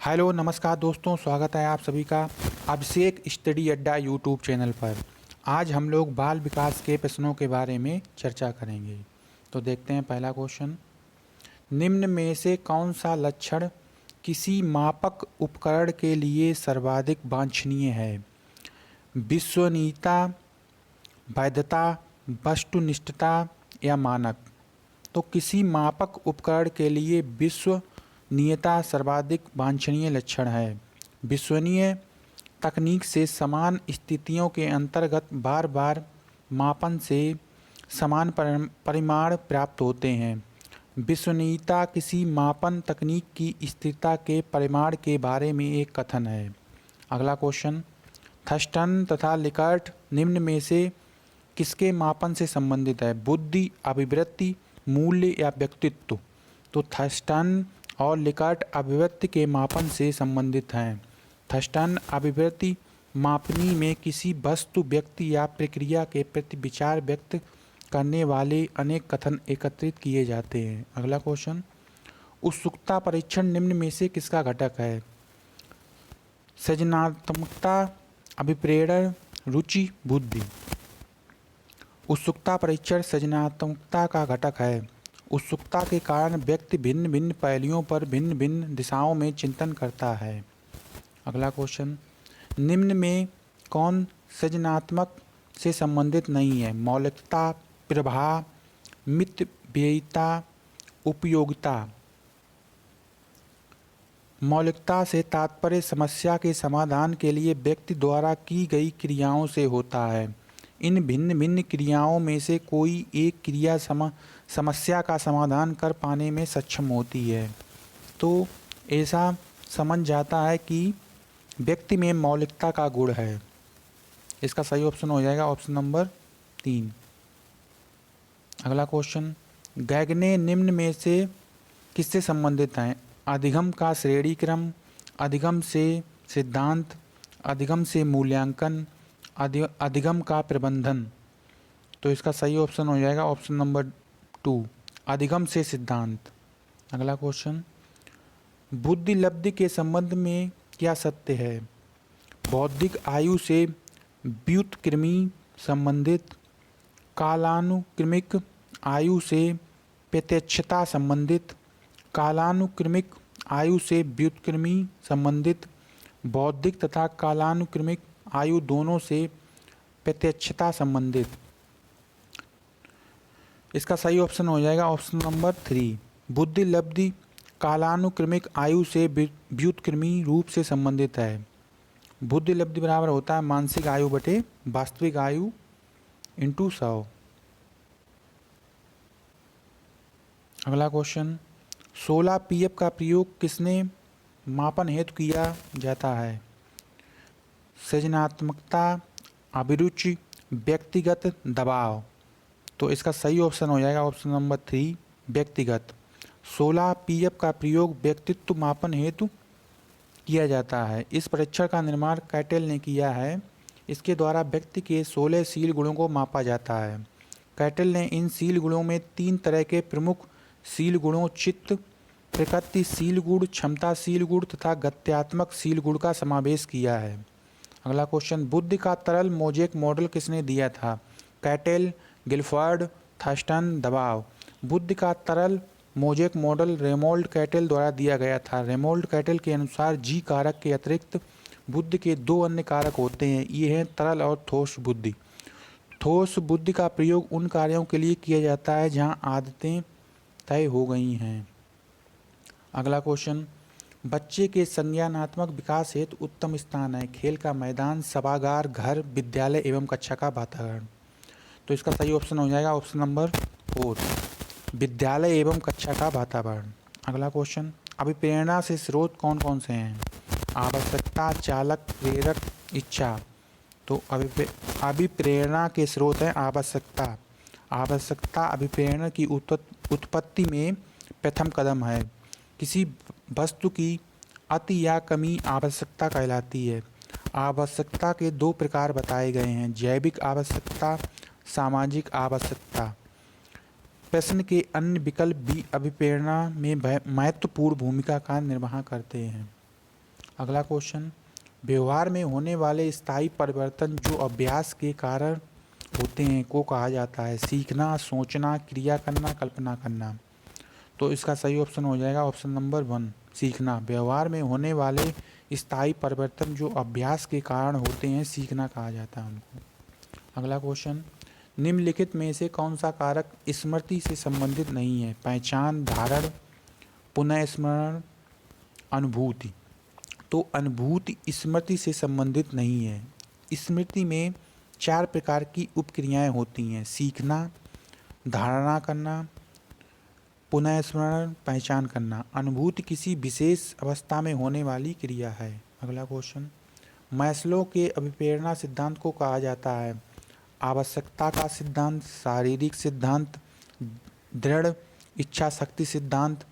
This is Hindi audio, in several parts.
हेलो नमस्कार दोस्तों, स्वागत है आप सभी का अभिषेक स्टडी अड्डा यूट्यूब चैनल पर। आज हम लोग बाल विकास के प्रश्नों के बारे में चर्चा करेंगे। तो देखते हैं पहला क्वेश्चन। निम्न में से कौन सा लक्षण किसी मापक उपकरण के लिए सर्वाधिक वांछनीय है? विश्वसनीयता, वैधता, वस्तुनिष्ठता या मानक? तो किसी मापक उपकरण के लिए विश्वसनीयता सर्वाधिक वांछनीय लक्षण है। विश्वसनीय तकनीक से समान स्थितियों के अंतर्गत बार बार मापन से समान परिमाण प्राप्त होते हैं। विश्वसनीयता किसी मापन तकनीक की स्थिरता के परिमाण के बारे में एक कथन है। अगला क्वेश्चन। थर्स्टन तथा लिकर्ट निम्न में से किसके मापन से संबंधित है? बुद्धि, अभिवृत्ति, मूल्य या व्यक्तित्व? तो थर्स्टन और लिकर्ट अभिव्यक्ति के मापन से संबंधित हैं। थर्स्टन अभिव्यक्ति मापनी में किसी वस्तु, व्यक्ति या प्रक्रिया के प्रति विचार व्यक्त करने वाले अनेक कथन एकत्रित किए जाते हैं। अगला क्वेश्चन। उत्सुकता परीक्षण निम्न में से किसका घटक है? सृजनात्मकता, अभिप्रेरण, रुचि, बुद्धि? उत्सुकता परीक्षण सृजनात्मकता का घटक है। उत्सुकता के कारण व्यक्ति भिन्न भिन्न पहलुओं पर भिन्न भिन्न दिशाओं में चिंतन करता है। अगला क्वेश्चन। निम्न में कौन सृजनात्मक से संबंधित नहीं है? मौलिकता, प्रभाव, मितव्ययिता, उपयोगिता? मौलिकता से तात्पर्य समस्या के समाधान के लिए व्यक्ति द्वारा की गई क्रियाओं से होता है। इन भिन्न भिन्न क्रियाओं में से कोई एक क्रिया समस्या का समाधान कर पाने में सक्षम होती है। तो ऐसा समझ जाता है कि व्यक्ति में मौलिकता का गुण है। इसका सही ऑप्शन हो जाएगा ऑप्शन नंबर 3। अगला क्वेश्चन। गैगने निम्न में से किससे संबंधित हैं? अधिगम का श्रेणी क्रम, अधिगम से सिद्धांत, अधिगम से मूल्यांकन, अधिगम का प्रबंधन? तो इसका सही ऑप्शन हो जाएगा ऑप्शन नंबर 2, अधिगम से सिद्धांत। अगला क्वेश्चन। बुद्धि लब्धि के संबंध में क्या सत्य है? बौद्धिक आयु से व्युत्क्रमी संबंधित, कालानुक्रमिक आयु से प्रत्यक्षता संबंधित, कालानुक्रमिक आयु से व्युत्क्रमी संबंधित, बौद्धिक तथा कालानुक्रमिक आयु दोनों से प्रत्यक्षता संबंधित? इसका सही ऑप्शन हो जाएगा ऑप्शन नंबर 3, बुद्धि लब्धि कालानुक्रमिक आयु से व्युत्क्रमी रूप से संबंधित है। बुद्धि लब्धि बराबर होता है मानसिक आयु बटे वास्तविक आयु इंटू 100। अगला क्वेश्चन। 16 पीएफ का प्रयोग किसने मापन हेतु किया जाता है? सृजनात्मकता, अभिरुचि, व्यक्तिगत दबाव? तो इसका सही ऑप्शन हो जाएगा ऑप्शन नंबर 3, व्यक्तिगत। 16 पीएफ का प्रयोग व्यक्तित्व मापन हेतु किया जाता है। इस परीक्षण का निर्माण कैटेल ने किया है। इसके द्वारा व्यक्ति के 16 शील गुणों को मापा जाता है। कैटेल ने इन शील गुणों में 3 तरह के प्रमुख शील गुणों चित्त, प्रकृतिशील गुण, क्षमताशील गुण तथा गत्यात्मक शील गुण का समावेश किया है। अगला क्वेश्चन। बुद्धि का तरल मोज़ेक मॉडल किसने दिया था? कैटेल, गिलफर्ड, थर्स्टन, दबाव? बुद्धि का तरल मोज़ेक मॉडल रेमोल्ड कैटेल द्वारा दिया गया था। रेमोल्ड कैटेल के अनुसार जी कारक के अतिरिक्त बुद्धि के 2 अन्य कारक होते हैं। ये हैं तरल और ठोस बुद्धि। ठोस बुद्धि का प्रयोग उन कार्यों के लिए किया जाता है जहाँ आदतें तय हो गई हैं। अगला क्वेश्चन। बच्चे के संज्ञानात्मक विकास हेतु उत्तम स्थान है? खेल का मैदान, सभागार, घर, विद्यालय एवं कक्षा का वातावरण? तो इसका सही ऑप्शन हो जाएगा ऑप्शन नंबर 4, विद्यालय एवं कक्षा का वातावरण। अगला क्वेश्चन। अभिप्रेरणा से स्रोत कौन कौन से हैं? आवश्यकता, चालक, प्रेरक, इच्छा? तो अभिप्रेरणा के स्रोत हैं आवश्यकता। आवश्यकता अभिप्रेरणा की उत्पत्ति में प्रथम कदम है। किसी वस्तु की अति या कमी आवश्यकता कहलाती है। आवश्यकता के 2 प्रकार बताए गए हैं, जैविक आवश्यकता, सामाजिक आवश्यकता। प्रश्न के अन्य विकल्प भी अभिप्रेरणा में महत्वपूर्ण भूमिका का निर्वाह करते हैं। अगला क्वेश्चन, व्यवहार में होने वाले स्थायी परिवर्तन जो अभ्यास के कारण होते हैं को कहा जाता है सीखना, सोचना, क्रिया करना, कल्पना करना। तो इसका सही ऑप्शन हो जाएगा ऑप्शन नंबर 1 सीखना। व्यवहार में होने वाले स्थायी परिवर्तन जो अभ्यास के कारण होते हैं सीखना कहा जाता है उनको। अगला क्वेश्चन, निम्नलिखित में से कौन सा कारक स्मृति से संबंधित नहीं है? पहचान, धारण, पुनः स्मरण, अनुभूति। तो अनुभूति स्मृति से संबंधित नहीं है। स्मृति में 4 प्रकार की उपक्रियाएं होती हैं, सीखना, धारणा करना, पुनः स्मरण, पहचान करना। अनुभूति किसी विशेष अवस्था में होने वाली क्रिया है। अगला क्वेश्चन, मैस्लो के अभिप्रेरणा सिद्धांत को कहा जाता है आवश्यकता का सिद्धांत, शारीरिक सिद्धांत, दृढ़ इच्छा शक्ति सिद्धांत,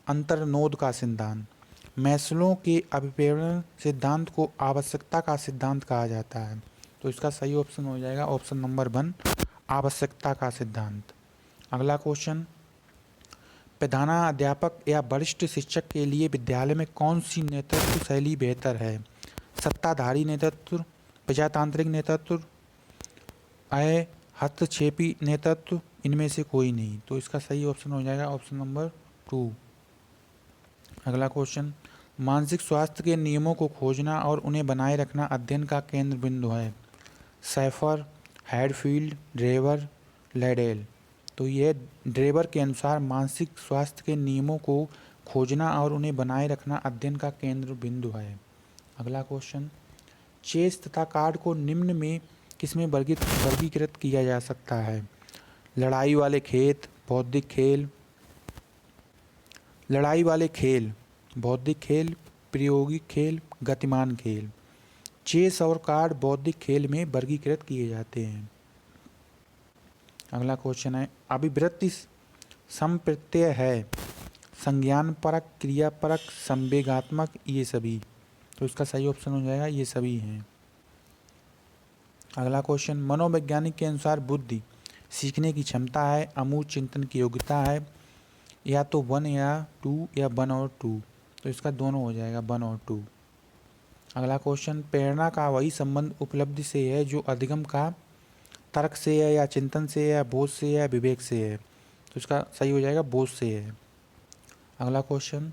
अंतर्नोद का सिद्धांत। मैस्लो के अभिप्रेरण सिद्धांत को आवश्यकता का सिद्धांत कहा जाता है। तो इसका सही ऑप्शन हो जाएगा ऑप्शन नंबर 1 आवश्यकता का सिद्धांत। अगला क्वेश्चन, प्रधानाध्यापक या वरिष्ठ शिक्षक के लिए विद्यालय में कौन सी नेतृत्व शैली बेहतर है? सत्ताधारी नेतृत्व, प्रजातांत्रिक नेतृत्व, हस्तक्षेपी नेतृत्व, इनमें से कोई नहीं। तो इसका सही ऑप्शन हो जाएगा ऑप्शन नंबर 2। अगला क्वेश्चन, मानसिक स्वास्थ्य के नियमों को खोजना और उन्हें बनाए रखना अध्ययन का केंद्र बिंदु है। Saffer, Hadfield, Drever, Ladell. तो ये ड्रेवर के अनुसार मानसिक स्वास्थ्य के नियमों को खोजना और उन्हें बनाए रखना अध्ययन का केंद्र बिंदु है। अगला क्वेश्चन, चेस तथा कार्ड को निम्न में किसमें वर्गीकृत किया जा सकता है? लड़ाई वाले खेत, बौद्धिक खेल, लड़ाई वाले खेल, बौद्धिक खेल, प्रायोगिक खेल, गतिमान खेल। चेस और कार्ड बौद्धिक खेल में वर्गीकृत किए जाते हैं। अगला क्वेश्चन है, अभिवृत्ति संप्रत्यय है संज्ञान परक, क्रिया परक, संवेगात्मक, ये सभी। तो इसका सही ऑप्शन हो जाएगा ये सभी हैं। अगला क्वेश्चन, मनोवैज्ञानिक के अनुसार बुद्धि सीखने की क्षमता है, अमूर्त चिंतन की योग्यता है, या तो 1 या 2 या 1 और 2। तो इसका दोनों हो जाएगा 1 और 2। अगला क्वेश्चन, प्रेरणा का वही संबंध उपलब्धि से है जो अधिगम का तर्क से है, या चिंतन से है, या बोध से है, या विवेक से है। तो इसका सही हो जाएगा बोध से है। अगला क्वेश्चन,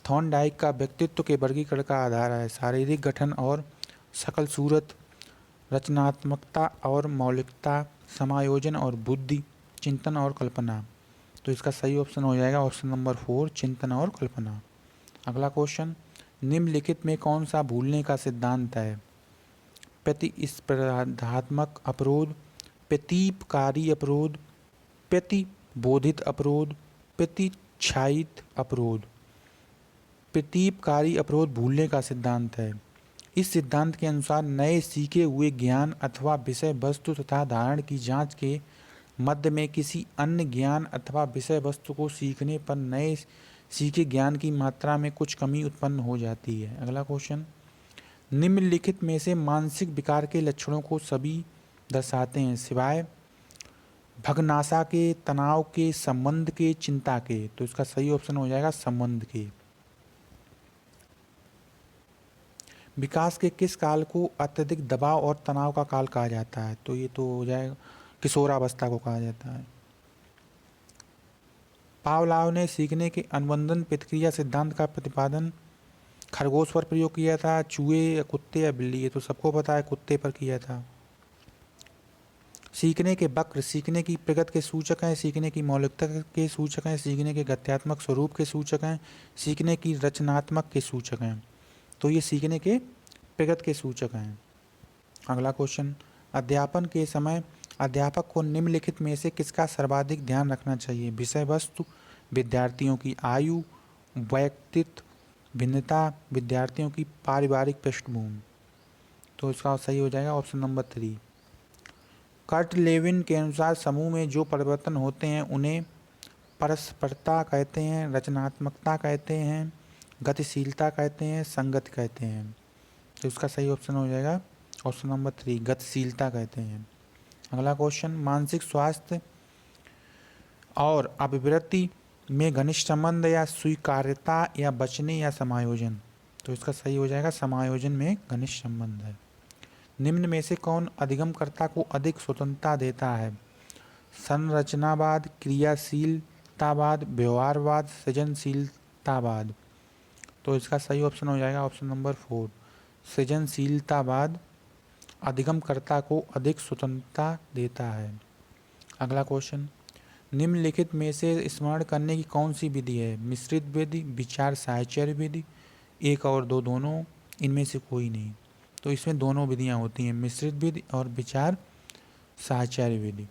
थॉर्नडाइक का व्यक्तित्व के वर्गीकरण का आधार है शारीरिक गठन और शकल सूरत, रचनात्मकता और मौलिकता, समायोजन और बुद्धि, चिंतन और कल्पना। तो इसका सही ऑप्शन हो जाएगा ऑप्शन नंबर 4 चिंतन और कल्पना। अगला क्वेश्चन, निम्नलिखित में कौन सा भूलने का सिद्धांत है? प्रतिस्पर्धात्मक अपरोध, प्रतीपकारी अपरोध, प्रतिबोधित अपरोध, प्रतिच्छायित अपरोध। प्रतीपकारी अपरोध भूलने का सिद्धांत है। इस सिद्धांत के अनुसार नए सीखे हुए ज्ञान अथवा विषय वस्तु तथा धारण की जांच के मध्य में किसी अन्य ज्ञान अथवा विषय वस्तु को सीखने पर नए सीखे ज्ञान की मात्रा में कुछ कमी उत्पन्न हो जाती है। अगला क्वेश्चन, निम्नलिखित में से मानसिक विकार के लक्षणों को सभी दर्शाते हैं सिवाय भग्नाशा के, तनाव के, संबंध के, चिंता के। तो इसका सही ऑप्शन हो जाएगा संबंध के। विकास के किस काल को अत्यधिक दबाव और तनाव का काल कहा जाता है? तो ये तो हो जाएगा किशोरावस्था को कहा जाता है। पावलाव ने सीखने के अनुबंधन प्रतिक्रिया सिद्धांत का प्रतिपादन खरगोश पर प्रयोग किया था, चूहे या कुत्ते या बिल्ली? ये तो सबको पता है कुत्ते पर किया था। सीखने के वक्र सीखने की प्रगति के सूचक हैं, सीखने की मौलिकता के सूचक हैं, सीखने के गत्यात्मक स्वरूप के सूचक हैं, सीखने की रचनात्मक के सूचक हैं। तो ये सीखने के प्रगति के सूचक हैं। अगला क्वेश्चन, अध्यापन के समय अध्यापक को निम्नलिखित में से किसका सर्वाधिक ध्यान रखना चाहिए? विषय वस्तु, विद्यार्थियों की आयु, व्यक्तित्व, भिन्नता, विद्यार्थियों की पारिवारिक पृष्ठभूमि। तो इसका सही हो जाएगा ऑप्शन नंबर 3। कर्ट लेविन के अनुसार समूह में जो परिवर्तन होते हैं उन्हें परस्परता कहते हैं, रचनात्मकता कहते हैं, गतिशीलता कहते हैं, संगति कहते हैं। तो इसका सही ऑप्शन हो जाएगा ऑप्शन नंबर 3 गतिशीलता कहते हैं। अगला क्वेश्चन, मानसिक स्वास्थ्य और अभिवृत्ति में घनिष्ठ संबंध या स्वीकार्यता या बचने या समायोजन। तो इसका सही हो जाएगा समायोजन में घनिष्ठ संबंध है। निम्न में से कौन अधिगमकर्ता को अधिक स्वतंत्रता देता है? संरचनावाद, क्रियाशीलतावाद, व्यवहारवाद, सृजनशीलतावाद। तो इसका सही ऑप्शन हो जाएगा ऑप्शन नंबर 4, सृजनशीलतावाद अधिगमकर्ता को अधिक स्वतंत्रता देता है। अगला क्वेश्चन, निम्नलिखित में से स्मरण करने की कौन सी विधि है? मिश्रित विधि, विचार साहचर्य विधि, एक और दो दोनों, इनमें से कोई नहीं। तो इसमें दोनों विधियां होती हैं, मिश्रित विधि और विचार साहचर्य विधि।